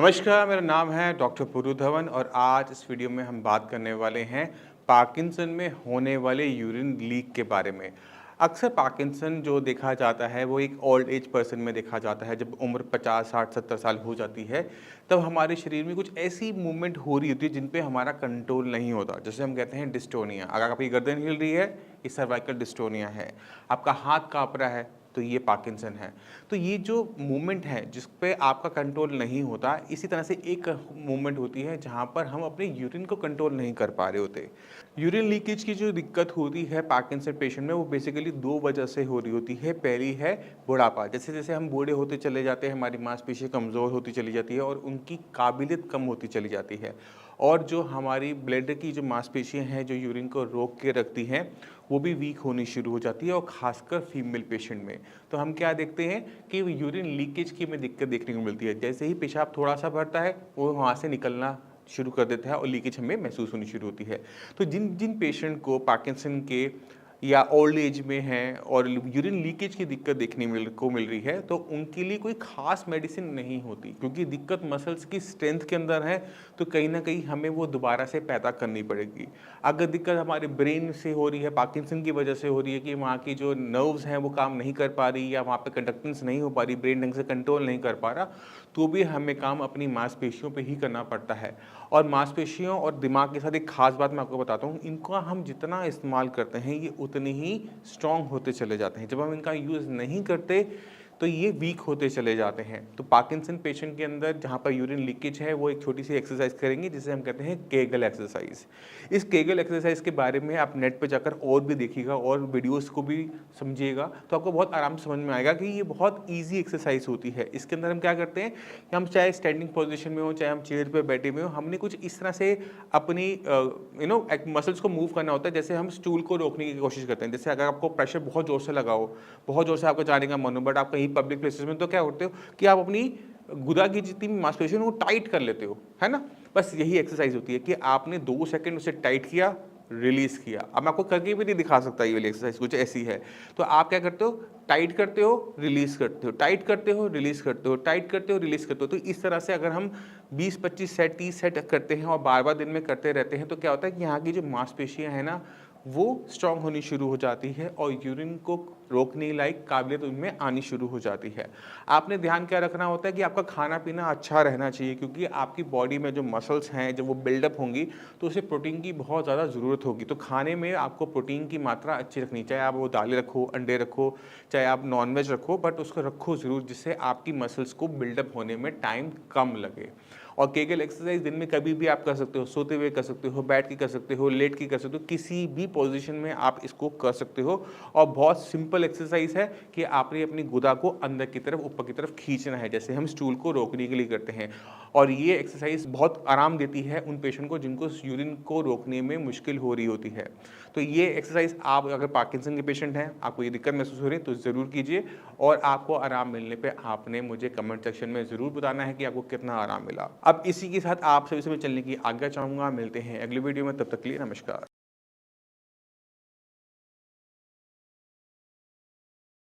नमस्कार, मेरा नाम है डॉक्टर पुरु धवन और आज इस वीडियो में हम बात करने वाले हैं पार्किंसन में होने वाले यूरिन लीक के बारे में। अक्सर पार्किंसन जो देखा जाता है वो एक ओल्ड एज पर्सन में देखा जाता है। जब उम्र 50, 60, 70 साल हो जाती है तब हमारे शरीर में कुछ ऐसी मूवमेंट हो रही होती है जिन पे हमारा कंट्रोल नहीं होता। जैसे हम कहते हैं डिस्टोनिया। अगर आपकी गर्दन हिल रही है, ये सर्वाइकल डिस्टोनिया है। आपका हाथ काँप रहा है तो ये पार्किंसन है। तो ये जो मूवमेंट है जिस पे आपका कंट्रोल नहीं होता, इसी तरह से एक मूवमेंट होती है जहाँ पर हम अपने यूरिन को कंट्रोल नहीं कर पा रहे होते। यूरिन लीकेज की जो दिक्कत होती है पार्किंसन पेशेंट में, वो बेसिकली 2 वजह से हो रही होती है। पहली है बुढ़ापा। जैसे-जैसे हम बूढ़े होते चले जाते हैं, हमारी मांसपेशियाँ कमज़ोर होती चली जाती है और उनकी काबिलियत कम होती चली जाती है। और जो हमारी ब्लड की जो मांसपेशियाँ हैं, जो यूरिन को रोक के रखती हैं, वो भी वीक होनी शुरू हो जाती है और ख़ासकर फीमेल पेशेंट में। तो हम क्या देखते हैं कि यूरिन लीकेज की हमें दिक्कत देखने को मिलती है। जैसे ही पेशाब थोड़ा-सा भरता है, वो वहाँ से निकलना शुरू कर देता है और लीकेज हमें महसूस होनी शुरू होती है। तो जिन-जिन पेशेंट को पार्किंसन के या ओल्ड एज में हैं और यूरिन लीकेज की दिक्कत देखने मिल रही है, तो उनके लिए कोई ख़ास मेडिसिन नहीं होती, क्योंकि दिक्कत मसल्स की स्ट्रेंथ के अंदर है। तो कहीं न कहीं हमें वो दोबारा से पैदा करनी पड़ेगी। अगर दिक्कत हमारे ब्रेन से हो रही है, पार्किंसन की वजह से हो रही है कि वहाँ की जो नर्व्स हैं वो काम नहीं कर पा रही या वहाँ पे कंडक्टेंस नहीं हो पा रही, ब्रेन ढंग से कंट्रोल नहीं कर पा रहा, तो भी हमें काम अपनी मांसपेशियों पे ही करना पड़ता है। और मांसपेशियों और दिमाग के साथ एक ख़ास बात मैं आपको बताता हूँ, इनका हम जितना इस्तेमाल करते हैं ये उतने ही स्ट्रॉन्ग होते चले जाते हैं। जब हम इनका यूज़ नहीं करते तो ये वीक होते चले जाते हैं। तो पार्किंसन पेशेंट के अंदर जहाँ पर यूरिन लीकेज है, वो एक छोटी सी एक्सरसाइज करेंगे जिसे हम कहते हैं केगल एक्सरसाइज। इस केगल एक्सरसाइज के बारे में आप नेट पे जाकर और भी देखिएगा और वीडियोस को भी समझिएगा, तो आपको बहुत आराम से समझ में आएगा कि ये बहुत ईजी एक्सरसाइज होती है। इसके अंदर हम क्या करते हैं कि हम चाहे स्टैंडिंग पोजीशन में हो, चाहे हम चेयर पे बैठे हुए हो, हमने कुछ इस तरह से अपनी मसल्स को मूव करना होता है। जैसे हम स्टूल को रोकने की कोशिश करते हैं। जैसे अगर आपको प्रेशर बहुत ज़ोर से लगा हो, बहुत ज़ोर से आपको जाने का मन हो, बट आप कहीं पब्लिक प्लेसेस में, तो क्या करते हो कि आप अपनी गुदा की जितनी भी मांसपेशियों को टाइट कर लेते हो, है ना? बस यही एक्सरसाइज होती है कि आपने 2 सेकंड उसे टाइट किया, रिलीज़ किया। अब मैं आपको करके भी नहीं दिखा सकता, ये वाली एक्सरसाइज कुछ ऐसी है। तो आप क्या करते हो, टाइट करते हो, रिलीज़ करते हो, टाइट करते हो, रिलीज़ करते हो, टाइट करते हो, रिलीज़ करते हो। तो इस तरह से अगर हम 20-25 सेट, 30 सेट करते हैं और बार-बार दिन में करते रहते हैं, तो क्या होता है कि यहाँ की जो मांसपेशियाँ हैं ना, वो स्ट्रॉन्ग होनी शुरू हो जाती है और यूरिन को रोकने लायक काबिलियत उनमें आनी शुरू हो जाती है। आपने ध्यान क्या रखना होता है कि आपका खाना-पीना अच्छा रहना चाहिए, क्योंकि आपकी बॉडी में जो मसल्स हैं, जब वो बिल्डअप होंगी, तो उसे प्रोटीन की बहुत ज़्यादा ज़रूरत होगी। तो खाने में आपको प्रोटीन की मात्रा अच्छी रखनी, चाहे आप वो दालें रखो, अंडे रखो, चाहे आप नॉन-वेज रखो, बट उसको रखो ज़रूर, जिससे आपकी मसल्स को बिल्डअप होने में टाइम कम लगे। और केगल एक्सरसाइज दिन में कभी भी आप कर सकते हो, सोते हुए कर सकते हो, बैठ के कर सकते हो, लेट के कर सकते हो, किसी भी पोजीशन में आप इसको कर सकते हो। और बहुत सिंपल एक्सरसाइज है कि आपने अपनी गुदा को अंदर की तरफ, ऊपर की तरफ खींचना है, जैसे हम स्टूल को रोकने के लिए करते हैं। और ये एक्सरसाइज बहुत आराम देती है उन पेशेंट को जिनको यूरिन को रोकने में मुश्किल हो रही होती है। तो ये एक्सरसाइज आप अगर पार्किंसन के पेशेंट हैं, आपको ये दिक्कत महसूस हो रही है, तो ज़रूर कीजिए। और आपको आराम मिलने पे आपने मुझे कमेंट सेक्शन में ज़रूर बताना है कि आपको कितना आराम मिला। अब इसी के साथ आप सभी से मैं चलने की आज्ञा चाहूँगा। मिलते हैं अगली वीडियो में, तब तक के लिए नमस्कार।